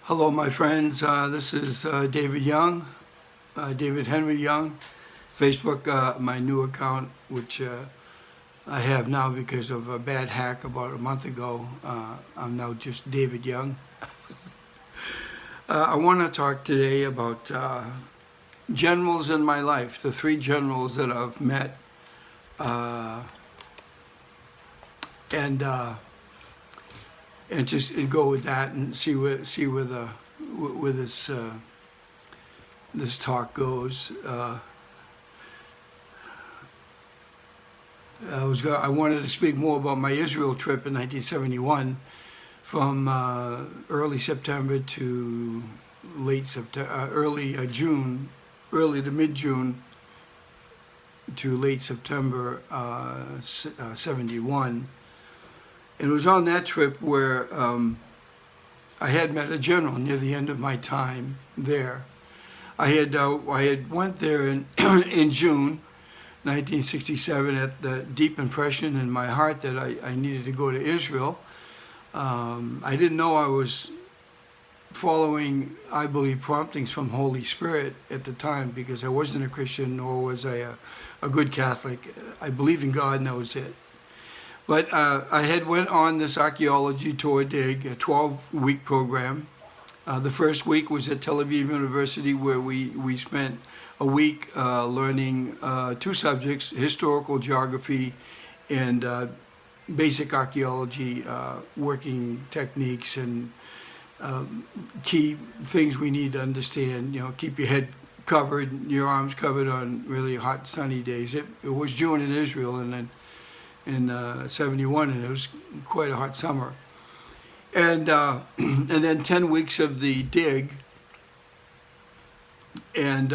Hello, my friends. This is David Young, David Henry Young. Facebook, my new account, which I have now because of a bad hack about a month ago. I'm now just David Young. I want to talk today about generals in my life, the three generals that I've met, and just go with that and see where this talk goes. I wanted to speak more about my Israel trip in 1971, from early September to late September, early June, early to mid-June to late September 71. And it was on that trip where I had met a general near the end of my time there. I had went there in in June 1967 at the deep impression in my heart that I needed to go to Israel. I didn't know I was following, I believe, promptings from Holy Spirit at the time, because I wasn't a Christian, nor was I a good Catholic. I believed in God, and that was it. But I had went on this archaeology tour dig, a 12-week program. The first week was at Tel Aviv University, where we spent a week learning two subjects: historical geography and basic archaeology, working techniques and key things we need to understand. You know, keep your head covered, your arms covered on really hot, sunny days. It was June in Israel, and then in 71, and it was quite a hot summer. And then 10 weeks of the dig, and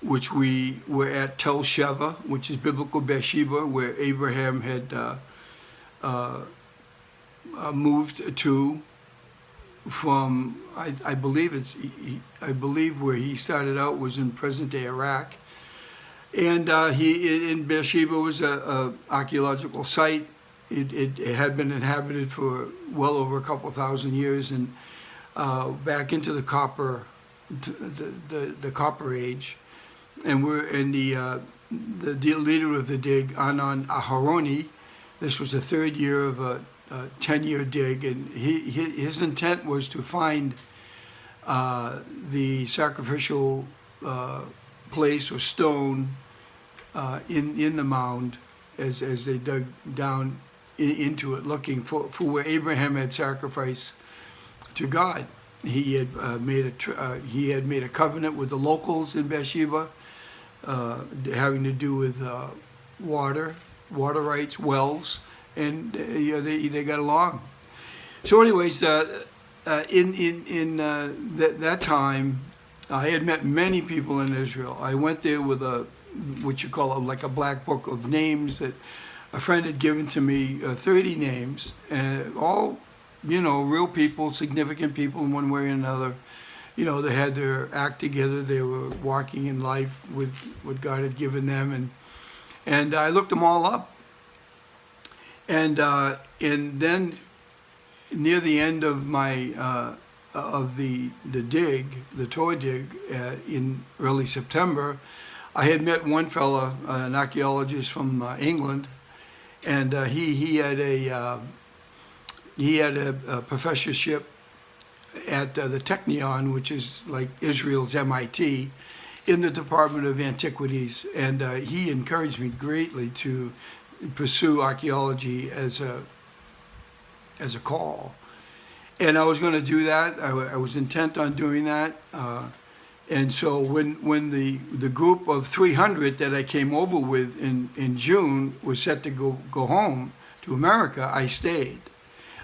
which we were at Tel Sheva, which is biblical Beersheba, where Abraham had moved to from. I believe where he started out was in present-day Iraq. And he in Beersheba was a archaeological site. It had been inhabited for well over a couple thousand years, and back into the copper, the copper age. And we're in the leader of the dig, Anan Aharoni. This was the third year of a 10-year dig, and his intent was to find the sacrificial place or stone in the mound as they dug down into it, looking for where Abraham had sacrificed to God. He had made a covenant with the locals in Beersheba, having to do with water rights, wells, and they got along. So, anyways, in that time, I had met many people in Israel. I went there with what you call like a black book of names that a friend had given to me, 30 names, and all, real people, significant people in one way or another. They had their act together. They were walking in life with what God had given them, and I looked them all up. And then near the end of my of the dig, the tour dig, in early September, I had met one fella, an archaeologist from England, and he had a professorship at the Technion, which is like Israel's MIT, in the Department of Antiquities, and he encouraged me greatly to pursue archaeology as a call. And I was going to do that. I was intent on doing that. And so when the group of 300 that I came over with in June was set to go home to America, I stayed.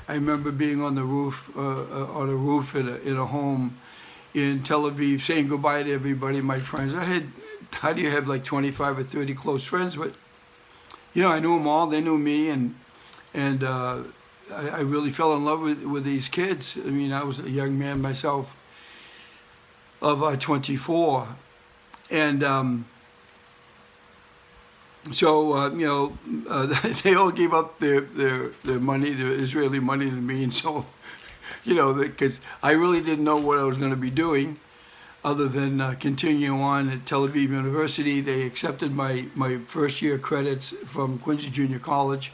I remember being on the roof, in a home in Tel Aviv, saying goodbye to everybody, my friends. How do you have like 25 or 30 close friends? But, I knew them all. They knew me, and I really fell in love with these kids. I mean, I was a young man myself of 24, and so they all gave up their money, their Israeli money, to me, and so because I really didn't know what I was going to be doing other than continuing on at Tel Aviv University. They accepted my first year credits from Quincy Junior College,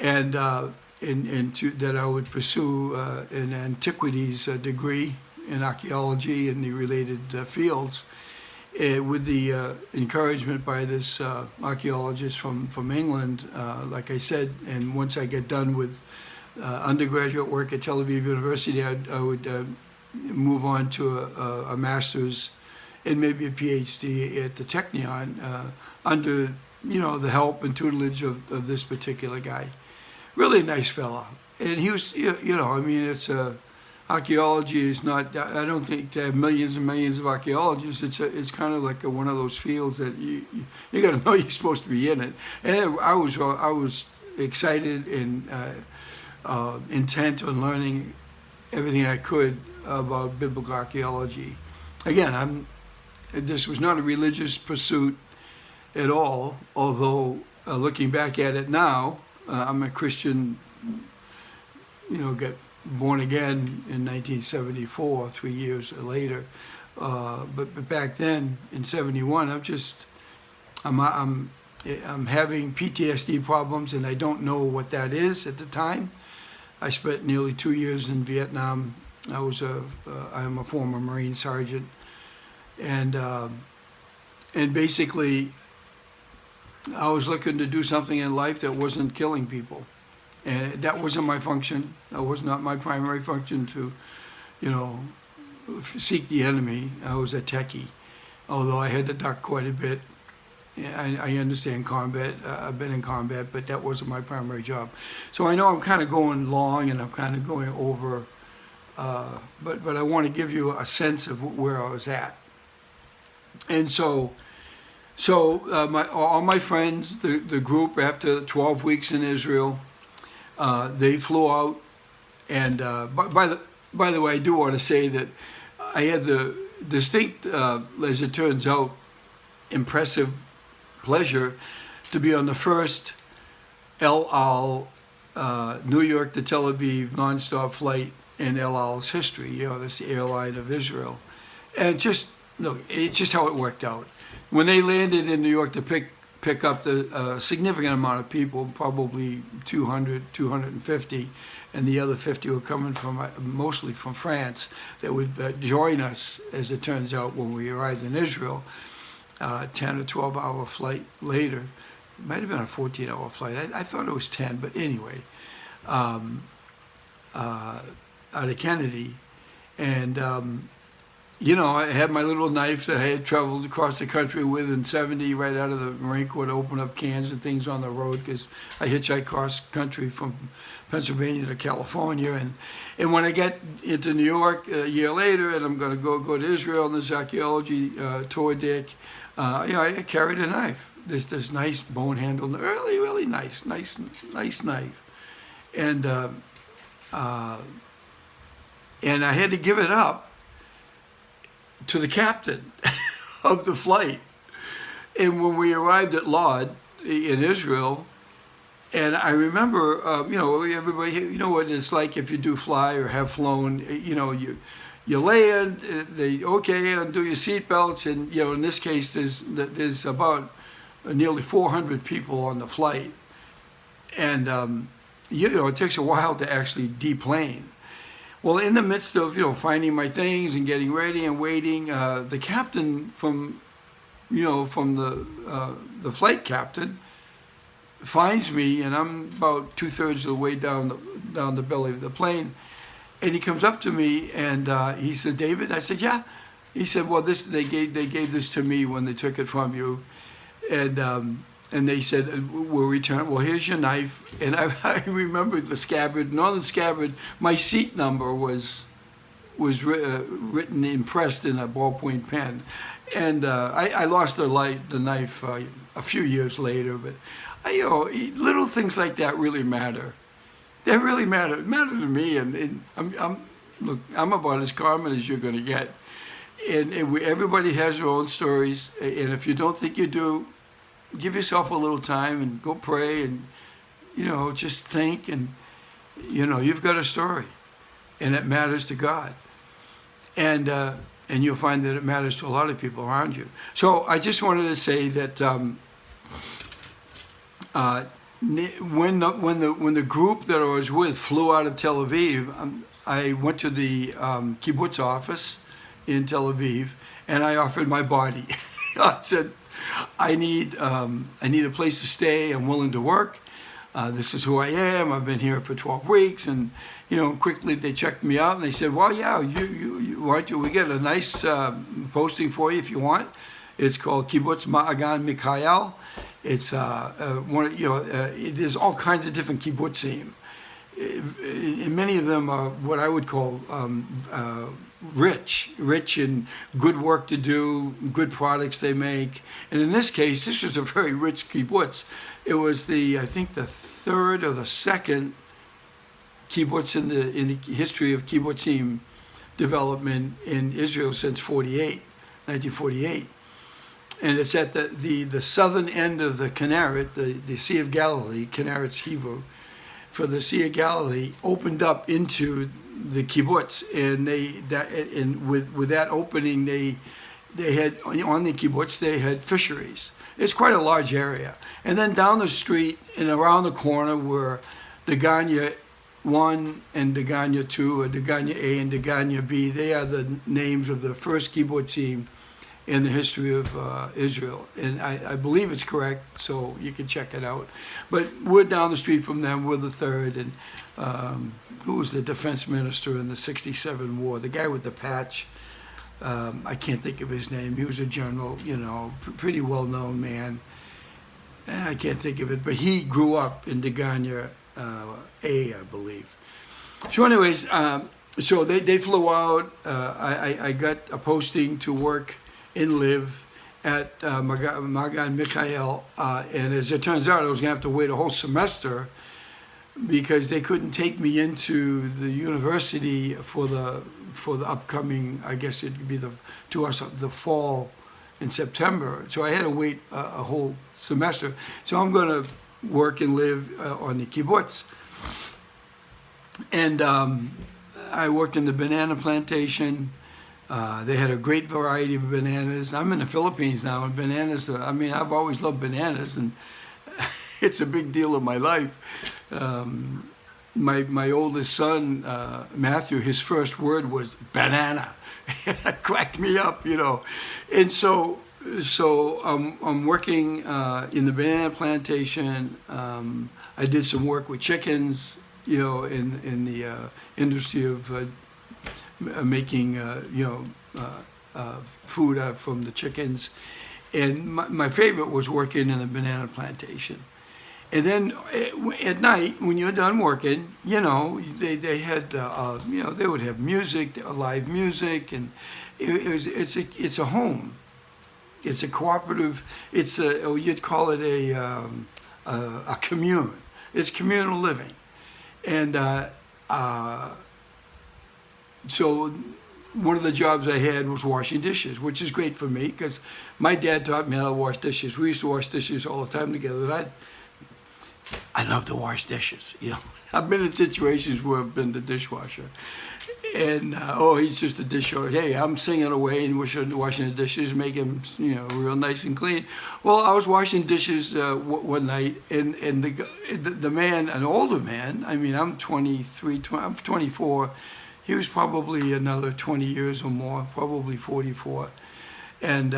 and that I would pursue an antiquities degree in archaeology and the related fields, with the encouragement by this archaeologist from England, like I said. And once I get done with undergraduate work at Tel Aviv University, I would move on to a master's and maybe a PhD at the Technion, under the help and tutelage of this particular guy. Really nice fella, and he was it's archaeology is not. I don't think they have millions and millions of archaeologists. It's kind of like one of those fields that you got to know you're supposed to be in it. And I was excited and intent on learning everything I could about biblical archaeology. Again, this was not a religious pursuit at all, although looking back at it now, I'm a Christian, got born again in 1974, 3 years later. But back then, in 71, I'm having PTSD problems, and I don't know what that is at the time. I spent nearly 2 years in Vietnam. I'm a former Marine sergeant, and basically, I was looking to do something in life that wasn't killing people, and that wasn't my function. That was not my primary function to, seek the enemy. I was a techie, although I had to duck quite a bit. I understand combat. I've been in combat, but that wasn't my primary job. So I know I'm kind of going long, and I'm kind of going over. But I want to give you a sense of where I was at. And so all my friends, the group, after 12 weeks in Israel, they flew out. And by the way, I do want to say that I had the distinct, as it turns out, impressive pleasure to be on the first El Al New York to Tel Aviv nonstop flight in El Al's history. That's the airline of Israel. And it's just how it worked out. When they landed in New York to pick up the significant amount of people, probably 200, 250, and the other 50 were coming from mostly from France, that would join us, as it turns out, when we arrived in Israel, 10 or 12 hour flight later. It might have been a 14-hour flight. I thought it was 10, but anyway, out of Kennedy. And I had my little knife that I had traveled across the country with in 70, right out of the Marine Corps, to open up cans and things on the road, because I hitchhiked cross country from Pennsylvania to California. And when I get into New York a year later, and I'm going to go to Israel on this archaeology tour, Dick, I carried a knife. This nice bone handle, really, really nice knife. And I had to give it up to the captain of the flight. And when we arrived at Lod in Israel, and I remember, everybody, what it's like if you do fly or have flown, you land, undo your seatbelts, and in this case, there's about nearly 400 people on the flight, and it takes a while to actually deplane. Well, in the midst of finding my things and getting ready and waiting, the captain from the flight captain finds me, and I'm about 2/3 of the way down the belly of the plane, and he comes up to me and he said, "David?" I said, "Yeah." He said, "Well, they gave this to me when they took it from you, and they said, we'll return. Well, here's your knife." And I remember the scabbard, and on the scabbard, my seat number was written, impressed in a ballpoint pen. And I lost the knife a few years later, but little things like that really matter. They really matter. It mattered to me, and I'm about as common as you're going to get. And everybody has their own stories, and if you don't think you do, give yourself a little time and go pray and, just think, and, you've got a story. and it matters to God. And you'll find that it matters to a lot of people around you. So I just wanted to say that when the group that I was with flew out of Tel Aviv, I went to the kibbutz office in Tel Aviv, and I offered my body. I said, I need a place to stay. I'm willing to work. This is who I am. I've been here for 12 weeks, and quickly they checked me out, and they said, well, yeah, we get a nice posting for you if you want. It's called Kibbutz Ma'agan Mikhael. It's there's all kinds of different kibbutzim. And many of them are what I would call rich in good work to do, good products they make. And in this case, this was a very rich kibbutz. It was I think the third or the second kibbutz in the history of kibbutzim development in Israel since 1948. And it's at the southern end of the Kinneret, the Sea of Galilee. Kinneret's Hebrew for the Sea of Galilee opened up into the kibbutz, and with that opening, they had on the kibbutz they had fisheries. It's quite a large area, and then down the street and around the corner were Degania 1 and Degania 2, or Degania A and Degania B. They are the names of the first kibbutzim in the history of Israel. And I believe it's correct, so you can check it out. But we're down the street from them, we're the third. And who was the defense minister in the 67 war? The guy with the patch. I can't think of his name. He was a general, pretty well-known man. I can't think of it, but he grew up in Degania A, I believe. So anyways, so they flew out. I got a posting to work and live at Ma'agan Mikhael, and as it turns out, I was going to have to wait a whole semester because they couldn't take me into the university for the upcoming, I guess it could be the fall in September. So I had to wait a whole semester. So I'm going to work and live on the kibbutz. And I worked in the banana plantation. They had a great variety of bananas. I'm in the Philippines now, and bananas, I've always loved bananas, and it's a big deal in my life. My oldest son, Matthew, his first word was banana. That cracked me up, And so I'm working in the banana plantation. I did some work with chickens, in the industry of making food from the chickens. And my favorite was working in the banana plantation. And then at night, when you're done working, they had they would have music, live music, and it's a home. It's a cooperative. You'd call it a commune. It's communal living, and so one of the jobs I had was washing dishes, which is great for me because my dad taught me how to wash dishes. We used to wash dishes all the time together, and I love to wash dishes. I've been in situations where I've been the dishwasher, and he's just a dishwasher. Hey, I'm singing away and washing the dishes, making them real nice and clean. Well, I was washing dishes one night, and the man, an older man. I'm 23, I'm 24. He was probably another 20 years or more, probably 44, and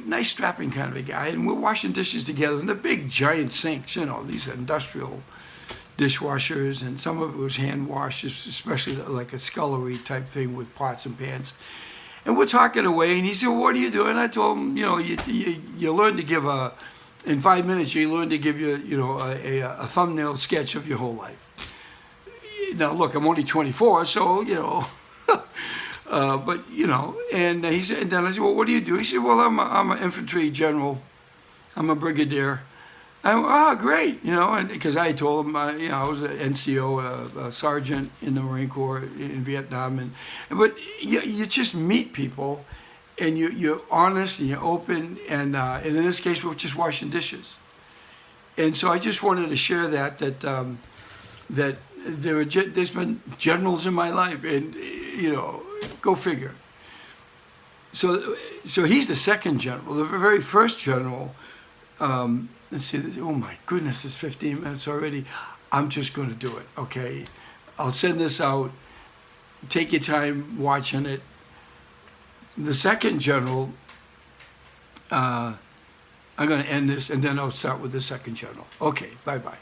nice strapping kind of a guy. And we're washing dishes together in the big giant sinks, these industrial dishwashers, and some of it was hand washed, especially like a scullery type thing with pots and pans. And we're talking away, and he said, well, what are you doing? I told him, you learn to give in 5 minutes, you learn to give a thumbnail sketch of your whole life. Now, look, I'm only 24, so, but, and he said, and then I said, well, what do you do? He said, well, I'm an infantry general. I'm a brigadier. I went, great, and because I told him, I was an NCO, a sergeant in the Marine Corps in Vietnam. But you just meet people, and you're honest, and you're open, and in this case, we're just washing dishes. And so I just wanted to share that there's been generals in my life, and go figure. So he's the second general. The very first general. Let's see. Oh my goodness, it's 15 minutes already. I'm just going to do it. Okay, I'll send this out. Take your time watching it. The second general. I'm going to end this, and then I'll start with the second general. Okay, bye-bye.